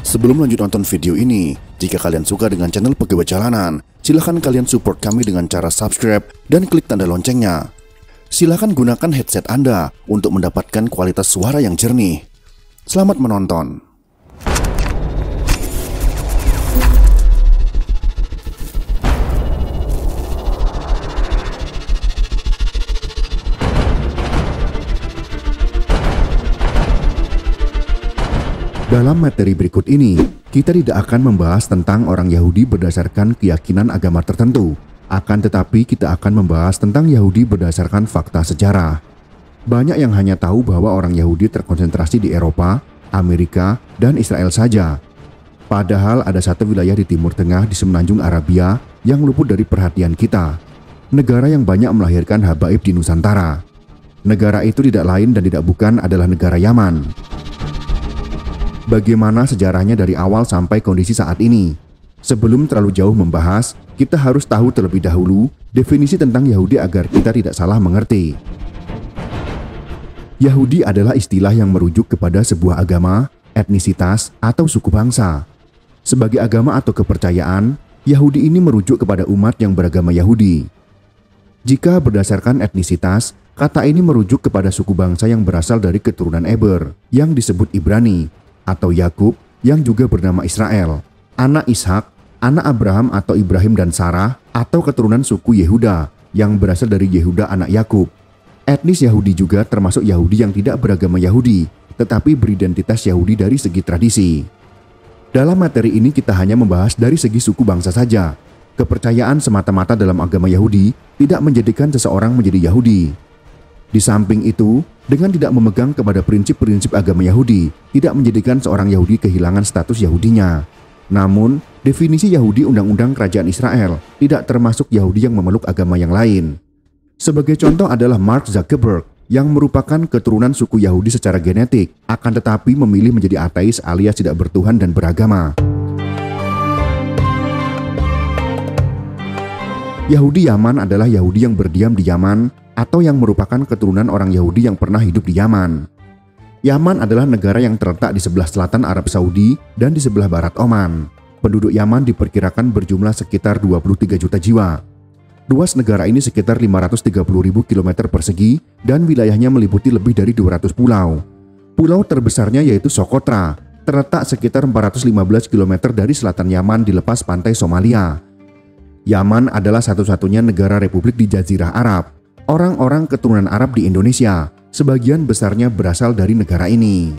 Sebelum lanjut nonton video ini, jika kalian suka dengan channel Pegawai Jalanan, silahkan kalian support kami dengan cara subscribe dan klik tanda loncengnya. Silahkan gunakan headset Anda untuk mendapatkan kualitas suara yang jernih. Selamat menonton. Dalam materi berikut ini, kita tidak akan membahas tentang orang Yahudi berdasarkan keyakinan agama tertentu. Akan tetapi kita akan membahas tentang Yahudi berdasarkan fakta sejarah. Banyak yang hanya tahu bahwa orang Yahudi terkonsentrasi di Eropa, Amerika, dan Israel saja. Padahal ada satu wilayah di Timur Tengah di semenanjung Arabia yang luput dari perhatian kita. Negara yang banyak melahirkan habaib di Nusantara. Negara itu tidak lain dan tidak bukan adalah negara Yaman. Bagaimana sejarahnya dari awal sampai kondisi saat ini? Sebelum terlalu jauh membahas, kita harus tahu terlebih dahulu definisi tentang Yahudi agar kita tidak salah mengerti. Yahudi adalah istilah yang merujuk kepada sebuah agama, etnisitas, atau suku bangsa. Sebagai agama atau kepercayaan, Yahudi ini merujuk kepada umat yang beragama Yahudi. Jika berdasarkan etnisitas, kata ini merujuk kepada suku bangsa yang berasal dari keturunan Eber, yang disebut Ibrani, atau Yakub yang juga bernama Israel, anak Ishak, anak Abraham atau Ibrahim dan Sarah, atau keturunan suku Yehuda yang berasal dari Yehuda anak Yakub. Etnis Yahudi juga termasuk Yahudi yang tidak beragama Yahudi, tetapi beridentitas Yahudi dari segi tradisi. Dalam materi ini kita hanya membahas dari segi suku bangsa saja. Kepercayaan semata-mata dalam agama Yahudi tidak menjadikan seseorang menjadi Yahudi. Di samping itu, dengan tidak memegang kepada prinsip-prinsip agama Yahudi, tidak menjadikan seorang Yahudi kehilangan status Yahudinya. Namun, definisi Yahudi Undang-Undang Kerajaan Israel tidak termasuk Yahudi yang memeluk agama yang lain. Sebagai contoh adalah Mark Zuckerberg, yang merupakan keturunan suku Yahudi secara genetik, akan tetapi memilih menjadi ateis alias tidak bertuhan dan beragama. Yahudi Yaman adalah Yahudi yang berdiam di Yaman, atau yang merupakan keturunan orang Yahudi yang pernah hidup di Yaman. Yaman adalah negara yang terletak di sebelah selatan Arab Saudi dan di sebelah barat Oman. Penduduk Yaman diperkirakan berjumlah sekitar 23 juta jiwa. Luas negara ini sekitar 530.000 km persegi dan wilayahnya meliputi lebih dari 200 pulau. Pulau terbesarnya yaitu Socotra, terletak sekitar 415 km dari selatan Yaman di lepas pantai Somalia. Yaman adalah satu-satunya negara republik di Jazirah Arab. Orang-orang keturunan Arab di Indonesia, sebagian besarnya berasal dari negara ini.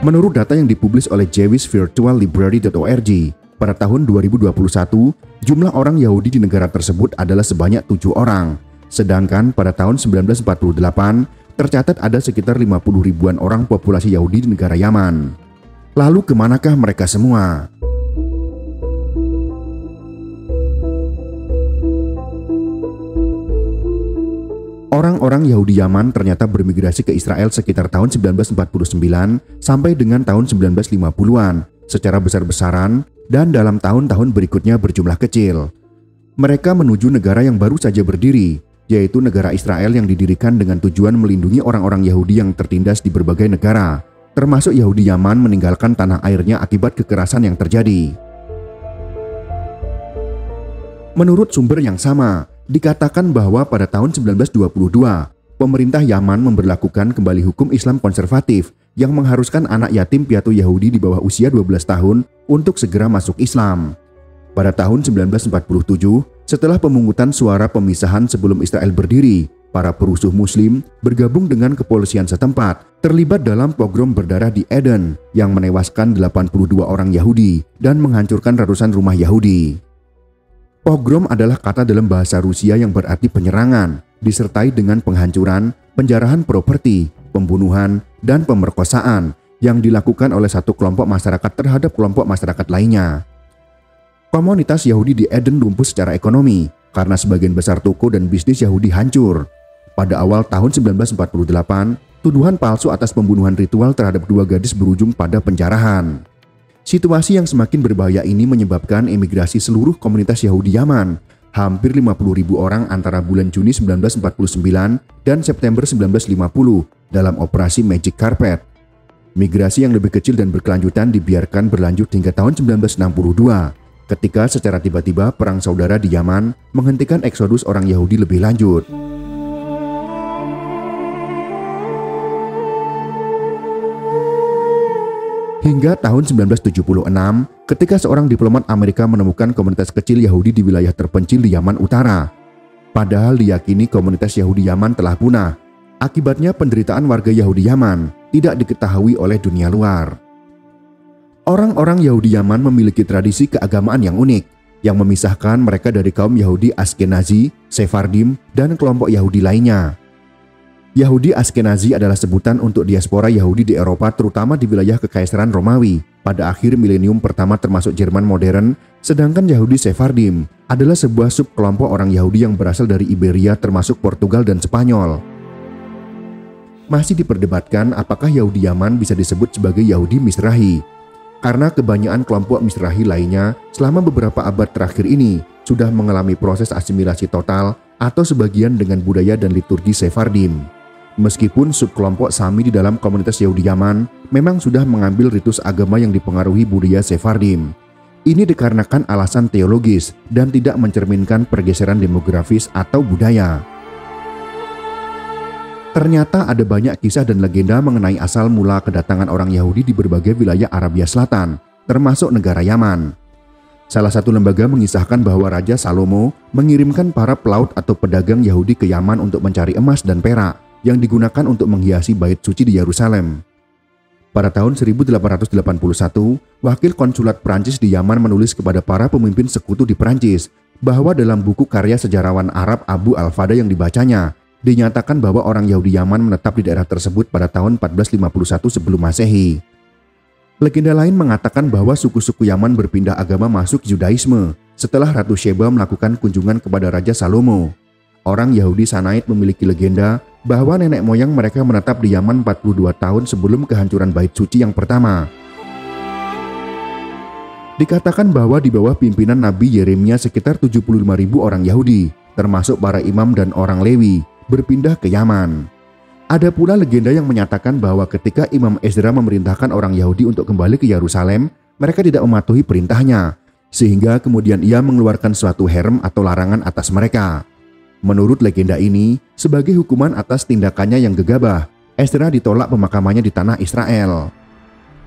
Menurut data yang dipublis oleh jewishvirtuallibrary.org, pada tahun 2021, jumlah orang Yahudi di negara tersebut adalah sebanyak 7 orang. Sedangkan pada tahun 1948, tercatat ada sekitar 50 ribuan orang populasi Yahudi di negara Yaman. Lalu kemanakah mereka semua? Orang-orang Yahudi Yaman ternyata bermigrasi ke Israel sekitar tahun 1949 sampai dengan tahun 1950-an secara besar-besaran dan dalam tahun-tahun berikutnya berjumlah kecil. Mereka menuju negara yang baru saja berdiri, yaitu negara Israel yang didirikan dengan tujuan melindungi orang-orang Yahudi yang tertindas di berbagai negara, termasuk Yahudi Yaman meninggalkan tanah airnya akibat kekerasan yang terjadi. Menurut sumber yang sama, dikatakan bahwa pada tahun 1922, pemerintah Yaman memberlakukan kembali hukum Islam konservatif yang mengharuskan anak yatim piatu Yahudi di bawah usia 12 tahun untuk segera masuk Islam. Pada tahun 1947, setelah pemungutan suara pemisahan sebelum Israel berdiri, para perusuh Muslim bergabung dengan kepolisian setempat, terlibat dalam pogrom berdarah di Eden yang menewaskan 82 orang Yahudi dan menghancurkan ratusan rumah Yahudi. Pogrom adalah kata dalam bahasa Rusia yang berarti penyerangan, disertai dengan penghancuran, penjarahan properti, pembunuhan, dan pemerkosaan yang dilakukan oleh satu kelompok masyarakat terhadap kelompok masyarakat lainnya. Komunitas Yahudi di Eden lumpuh secara ekonomi karena sebagian besar toko dan bisnis Yahudi hancur. Pada awal tahun 1948, tuduhan palsu atas pembunuhan ritual terhadap 2 gadis berujung pada penjarahan. Situasi yang semakin berbahaya ini menyebabkan emigrasi seluruh komunitas Yahudi Yaman, hampir 50.000 orang antara bulan Juni 1949 dan September 1950 dalam operasi Magic Carpet. Migrasi yang lebih kecil dan berkelanjutan dibiarkan berlanjut hingga tahun 1962, ketika secara tiba-tiba perang saudara di Yaman menghentikan eksodus orang Yahudi lebih lanjut. Hingga tahun 1976, ketika seorang diplomat Amerika menemukan komunitas kecil Yahudi di wilayah terpencil di Yaman Utara. Padahal diyakini komunitas Yahudi Yaman telah punah. Akibatnya penderitaan warga Yahudi Yaman tidak diketahui oleh dunia luar. Orang-orang Yahudi Yaman memiliki tradisi keagamaan yang unik, yang memisahkan mereka dari kaum Yahudi Askenazi, Sephardim, dan kelompok Yahudi lainnya. Yahudi Askenazi adalah sebutan untuk diaspora Yahudi di Eropa, terutama di wilayah Kekaisaran Romawi pada akhir milenium pertama termasuk Jerman modern, sedangkan Yahudi Sephardim adalah sebuah subkelompok orang Yahudi yang berasal dari Iberia termasuk Portugal dan Spanyol. Masih diperdebatkan apakah Yahudi Yaman bisa disebut sebagai Yahudi Mizrahi, karena kebanyakan kelompok Mizrahi lainnya selama beberapa abad terakhir ini sudah mengalami proses asimilasi total atau sebagian dengan budaya dan liturgi Sephardim. Meskipun subkelompok Sami di dalam komunitas Yahudi Yaman memang sudah mengambil ritus agama yang dipengaruhi budaya Sephardim. Ini dikarenakan alasan teologis dan tidak mencerminkan pergeseran demografis atau budaya. Ternyata ada banyak kisah dan legenda mengenai asal mula kedatangan orang Yahudi di berbagai wilayah Arabia Selatan, termasuk negara Yaman. Salah satu lembaga mengisahkan bahwa Raja Salomo mengirimkan para pelaut atau pedagang Yahudi ke Yaman untuk mencari emas dan perak yang digunakan untuk menghiasi bait suci di Yerusalem. Pada tahun 1881, wakil konsulat Prancis di Yaman menulis kepada para pemimpin sekutu di Prancis bahwa dalam buku karya sejarawan Arab Abu Al-Fada yang dibacanya, dinyatakan bahwa orang Yahudi Yaman menetap di daerah tersebut pada tahun 1451 sebelum Masehi. Legenda lain mengatakan bahwa suku-suku Yaman berpindah agama masuk Yudaisme setelah Ratu Sheba melakukan kunjungan kepada Raja Salomo. Orang Yahudi Sanaid memiliki legenda bahwa nenek moyang mereka menetap di Yaman 42 tahun sebelum kehancuran bait suci yang pertama. Dikatakan bahwa di bawah pimpinan Nabi Yeremia sekitar 75.000 orang Yahudi, termasuk para imam dan orang Lewi, berpindah ke Yaman. Ada pula legenda yang menyatakan bahwa ketika Imam Ezra memerintahkan orang Yahudi untuk kembali ke Yerusalem, mereka tidak mematuhi perintahnya, sehingga kemudian ia mengeluarkan suatu herem atau larangan atas mereka. Menurut legenda ini, sebagai hukuman atas tindakannya yang gegabah, Ezra ditolak pemakamannya di tanah Israel.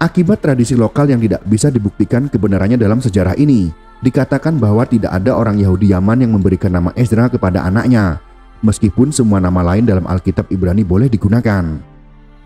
Akibat tradisi lokal yang tidak bisa dibuktikan kebenarannya dalam sejarah ini, dikatakan bahwa tidak ada orang Yahudi Yaman yang memberikan nama Ezra kepada anaknya, meskipun semua nama lain dalam Alkitab Ibrani boleh digunakan.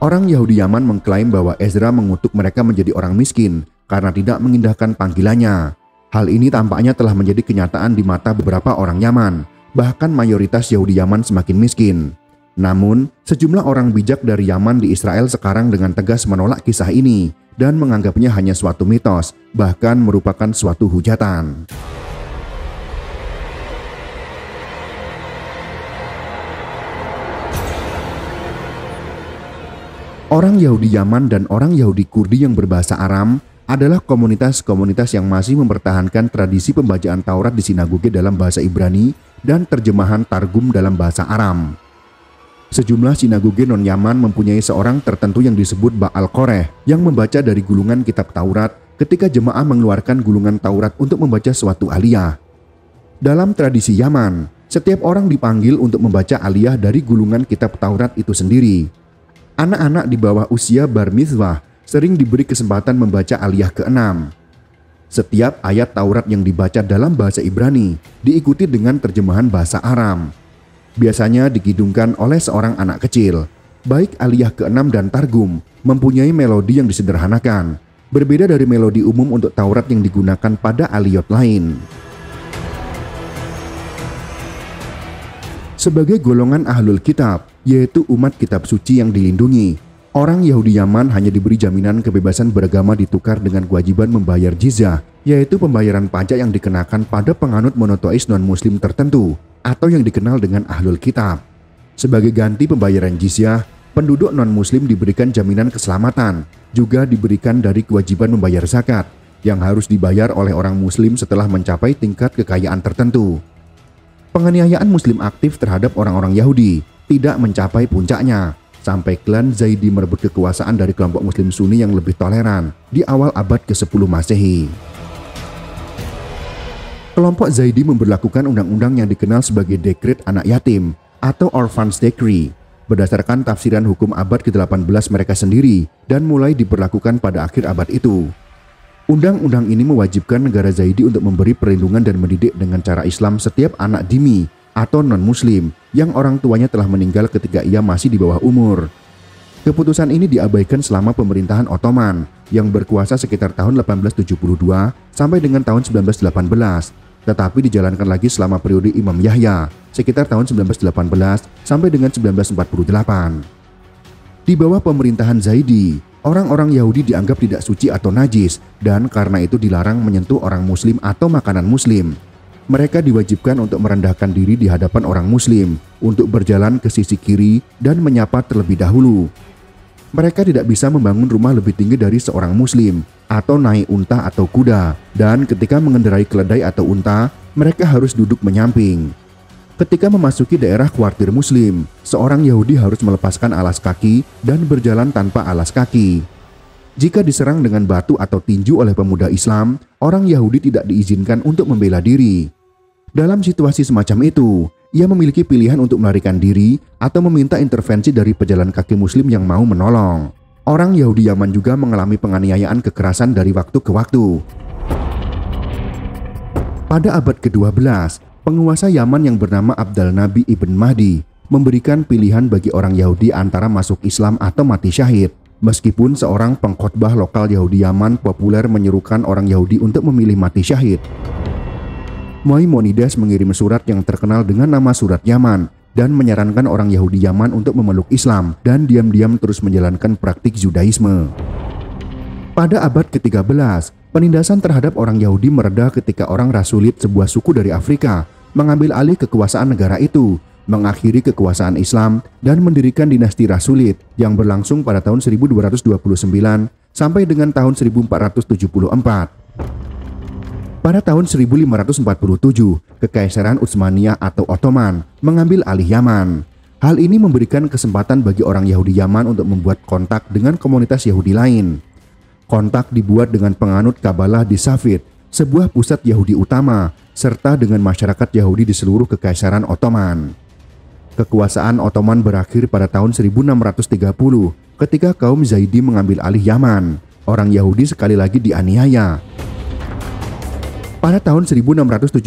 Orang Yahudi Yaman mengklaim bahwa Ezra mengutuk mereka menjadi orang miskin karena tidak mengindahkan panggilannya. Hal ini tampaknya telah menjadi kenyataan di mata beberapa orang Yaman. Bahkan mayoritas Yahudi Yaman semakin miskin. Namun, sejumlah orang bijak dari Yaman di Israel sekarang dengan tegas menolak kisah ini dan menganggapnya hanya suatu mitos, bahkan merupakan suatu hujatan. Orang Yahudi Yaman dan orang Yahudi Kurdi yang berbahasa Aram adalah komunitas-komunitas yang masih mempertahankan tradisi pembacaan Taurat di sinagoge dalam bahasa Ibrani dan terjemahan Targum dalam bahasa Aram. Sejumlah sinagoge non-Yaman mempunyai seorang tertentu yang disebut Baal Koreh yang membaca dari gulungan kitab Taurat ketika jemaah mengeluarkan gulungan Taurat untuk membaca suatu aliyah. Dalam tradisi Yaman, setiap orang dipanggil untuk membaca aliyah dari gulungan kitab Taurat itu sendiri. Anak-anak di bawah usia bar mitzvah sering diberi kesempatan membaca aliyah ke-6. Setiap ayat Taurat yang dibaca dalam bahasa Ibrani diikuti dengan terjemahan bahasa Aram. Biasanya dikidungkan oleh seorang anak kecil. Baik aliyah ke-6 dan Targum mempunyai melodi yang disederhanakan, berbeda dari melodi umum untuk Taurat yang digunakan pada aliyot lain. Sebagai golongan ahlul kitab, yaitu umat kitab suci yang dilindungi, orang Yahudi Yaman hanya diberi jaminan kebebasan beragama ditukar dengan kewajiban membayar jizyah, yaitu pembayaran pajak yang dikenakan pada penganut monoteis non-muslim tertentu atau yang dikenal dengan ahlul kitab. Sebagai ganti pembayaran jizyah, penduduk non-muslim diberikan jaminan keselamatan, juga diberikan dari kewajiban membayar zakat yang harus dibayar oleh orang muslim setelah mencapai tingkat kekayaan tertentu. Penganiayaan muslim aktif terhadap orang-orang Yahudi tidak mencapai puncaknya. sampai klan Zaidi merebut kekuasaan dari kelompok Muslim Sunni yang lebih toleran di awal abad ke-10 Masehi. Kelompok Zaidi memberlakukan undang-undang yang dikenal sebagai Dekret Anak Yatim atau Orphans Decree berdasarkan tafsiran hukum abad ke-18 mereka sendiri dan mulai diberlakukan pada akhir abad itu. Undang-undang ini mewajibkan negara Zaidi untuk memberi perlindungan dan mendidik dengan cara Islam setiap anak dhimmi atau non-muslim yang orang tuanya telah meninggal ketika ia masih di bawah umur. Keputusan ini diabaikan selama pemerintahan Ottoman yang berkuasa sekitar tahun 1872 sampai dengan tahun 1918, tetapi dijalankan lagi selama periode Imam Yahya sekitar tahun 1918 sampai dengan 1948. Di bawah pemerintahan Zaidi, orang-orang Yahudi dianggap tidak suci atau najis dan karena itu dilarang menyentuh orang muslim atau makanan muslim. Mereka diwajibkan untuk merendahkan diri di hadapan orang muslim, untuk berjalan ke sisi kiri dan menyapa terlebih dahulu. Mereka tidak bisa membangun rumah lebih tinggi dari seorang muslim atau naik unta atau kuda, dan ketika mengendarai keledai atau unta, mereka harus duduk menyamping. Ketika memasuki daerah kuartir muslim, seorang Yahudi harus melepaskan alas kaki dan berjalan tanpa alas kaki. Jika diserang dengan batu atau tinju oleh pemuda Islam, orang Yahudi tidak diizinkan untuk membela diri. Dalam situasi semacam itu, ia memiliki pilihan untuk melarikan diri atau meminta intervensi dari pejalan kaki muslim yang mau menolong. Orang Yahudi Yaman juga mengalami penganiayaan kekerasan dari waktu ke waktu. Pada abad ke-12, penguasa Yaman yang bernama Abdal Nabi Ibn Mahdi memberikan pilihan bagi orang Yahudi antara masuk Islam atau mati syahid. Meskipun seorang pengkhotbah lokal Yahudi Yaman populer menyerukan orang Yahudi untuk memilih mati syahid. Maimonides mengirim surat yang terkenal dengan nama Surat Yaman dan menyarankan orang Yahudi Yaman untuk memeluk Islam dan diam-diam terus menjalankan praktik Judaisme. Pada abad ke-13, penindasan terhadap orang Yahudi mereda ketika orang Rasulit, sebuah suku dari Afrika, mengambil alih kekuasaan negara itu, mengakhiri kekuasaan Islam, dan mendirikan dinasti Rasulit yang berlangsung pada tahun 1229 sampai dengan tahun 1474. Pada tahun 1547, Kekaisaran Utsmaniyah atau Ottoman mengambil alih Yaman. Hal ini memberikan kesempatan bagi orang Yahudi Yaman untuk membuat kontak dengan komunitas Yahudi lain. Kontak dibuat dengan penganut Kabalah di Safed, sebuah pusat Yahudi utama, serta dengan masyarakat Yahudi di seluruh Kekaisaran Ottoman. Kekuasaan Ottoman berakhir pada tahun 1630 ketika kaum Zaidi mengambil alih Yaman. Orang Yahudi sekali lagi dianiaya. Pada tahun 1679,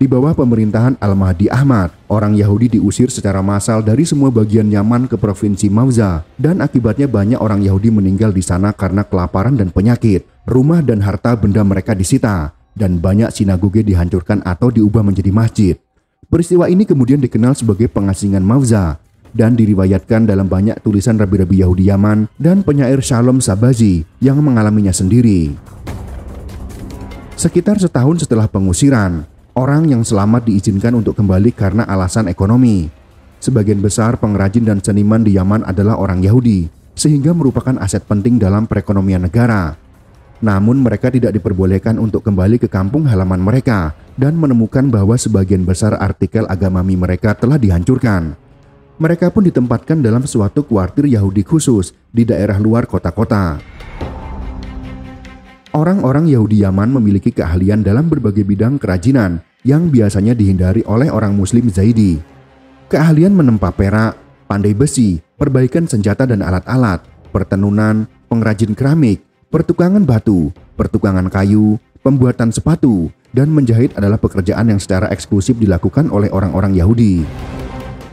di bawah pemerintahan Al-Mahdi Ahmad, orang Yahudi diusir secara massal dari semua bagian Yaman ke provinsi Mauza, dan akibatnya banyak orang Yahudi meninggal di sana karena kelaparan dan penyakit. Rumah dan harta benda mereka disita, dan banyak sinagoge dihancurkan atau diubah menjadi masjid. Peristiwa ini kemudian dikenal sebagai pengasingan Mauza, dan diriwayatkan dalam banyak tulisan rabi-rabi Yahudi Yaman dan penyair Shalom Sabazi yang mengalaminya sendiri. Sekitar setahun setelah pengusiran, orang yang selamat diizinkan untuk kembali karena alasan ekonomi. Sebagian besar pengrajin dan seniman di Yaman adalah orang Yahudi, sehingga merupakan aset penting dalam perekonomian negara. Namun mereka tidak diperbolehkan untuk kembali ke kampung halaman mereka dan menemukan bahwa sebagian besar artikel agami mereka telah dihancurkan. Mereka pun ditempatkan dalam suatu kuartir Yahudi khusus di daerah luar kota-kota. Orang-orang Yahudi Yaman memiliki keahlian dalam berbagai bidang kerajinan yang biasanya dihindari oleh orang Muslim Zaidi. Keahlian menempa perak, pandai besi, perbaikan senjata dan alat-alat, pertenunan, pengrajin keramik, pertukangan batu, pertukangan kayu, pembuatan sepatu, dan menjahit adalah pekerjaan yang secara eksklusif dilakukan oleh orang-orang Yahudi.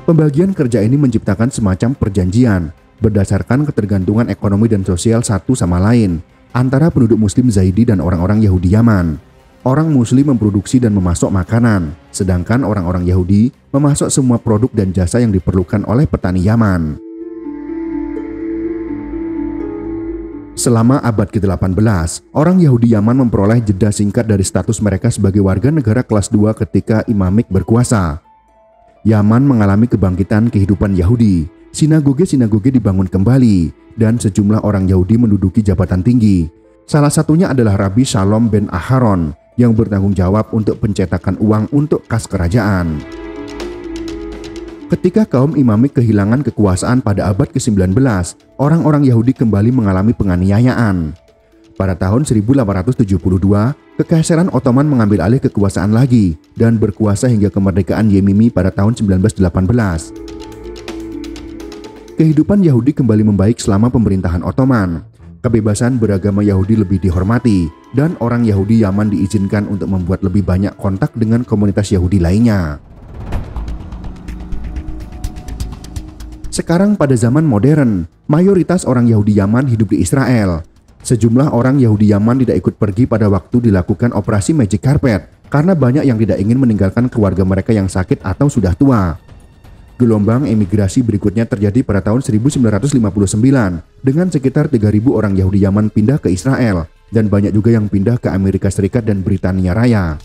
Pembagian kerja ini menciptakan semacam perjanjian berdasarkan ketergantungan ekonomi dan sosial satu sama lain antara penduduk Muslim Zaidi dan orang-orang Yahudi Yaman. Orang Muslim memproduksi dan memasok makanan, sedangkan orang-orang Yahudi memasok semua produk dan jasa yang diperlukan oleh petani Yaman. Selama abad ke-18, orang Yahudi Yaman memperoleh jeda singkat dari status mereka sebagai warga negara kelas 2 ketika Imamik berkuasa. Yaman mengalami kebangkitan kehidupan Yahudi, sinagoge-sinagoge dibangun kembali, dan sejumlah orang Yahudi menduduki jabatan tinggi. Salah satunya adalah Rabbi Shalom ben Aharon yang bertanggung jawab untuk pencetakan uang untuk kas kerajaan. Ketika kaum Imamik kehilangan kekuasaan pada abad ke-19, orang-orang Yahudi kembali mengalami penganiayaan. Pada tahun 1872, Kekaisaran Ottoman mengambil alih kekuasaan lagi dan berkuasa hingga kemerdekaan Yemeni pada tahun 1918. Kehidupan Yahudi kembali membaik selama pemerintahan Ottoman. Kebebasan beragama Yahudi lebih dihormati dan orang Yahudi Yaman diizinkan untuk membuat lebih banyak kontak dengan komunitas Yahudi lainnya. Sekarang pada zaman modern, mayoritas orang Yahudi Yaman hidup di Israel. Sejumlah orang Yahudi Yaman tidak ikut pergi pada waktu dilakukan operasi Magic Carpet karena banyak yang tidak ingin meninggalkan keluarga mereka yang sakit atau sudah tua. Gelombang emigrasi berikutnya terjadi pada tahun 1959 dengan sekitar 3.000 orang Yahudi Yaman pindah ke Israel dan banyak juga yang pindah ke Amerika Serikat dan Britania Raya.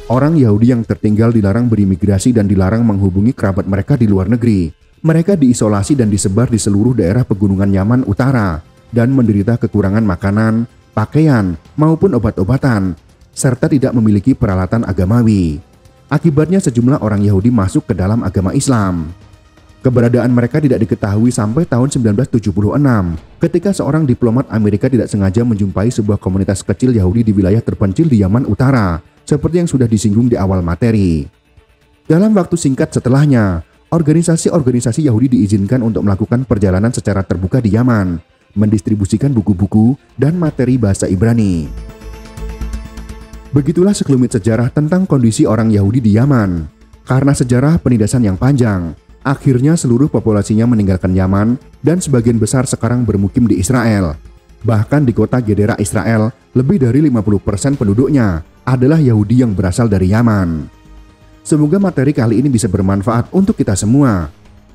Orang Yahudi yang tertinggal dilarang berimigrasi dan dilarang menghubungi kerabat mereka di luar negeri. Mereka diisolasi dan disebar di seluruh daerah pegunungan Yaman Utara dan menderita kekurangan makanan, pakaian, maupun obat-obatan, serta tidak memiliki peralatan agamawi. Akibatnya sejumlah orang Yahudi masuk ke dalam agama Islam. Keberadaan mereka tidak diketahui sampai tahun 1976, ketika seorang diplomat Amerika tidak sengaja menjumpai sebuah komunitas kecil Yahudi di wilayah terpencil di Yaman Utara, seperti yang sudah disinggung di awal materi. Dalam waktu singkat setelahnya, organisasi-organisasi Yahudi diizinkan untuk melakukan perjalanan secara terbuka di Yaman, mendistribusikan buku-buku dan materi bahasa Ibrani. Begitulah sekelumit sejarah tentang kondisi orang Yahudi di Yaman. Karena sejarah penindasan yang panjang, akhirnya seluruh populasinya meninggalkan Yaman dan sebagian besar sekarang bermukim di Israel. Bahkan di kota Gedera Israel, lebih dari 50% penduduknya adalah Yahudi yang berasal dari Yaman. Semoga materi kali ini bisa bermanfaat untuk kita semua.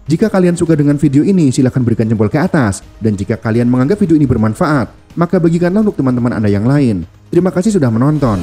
Jika kalian suka dengan video ini, silahkan berikan jempol ke atas. Dan jika kalian menganggap video ini bermanfaat, maka bagikanlah untuk teman-teman Anda yang lain. Terima kasih sudah menonton.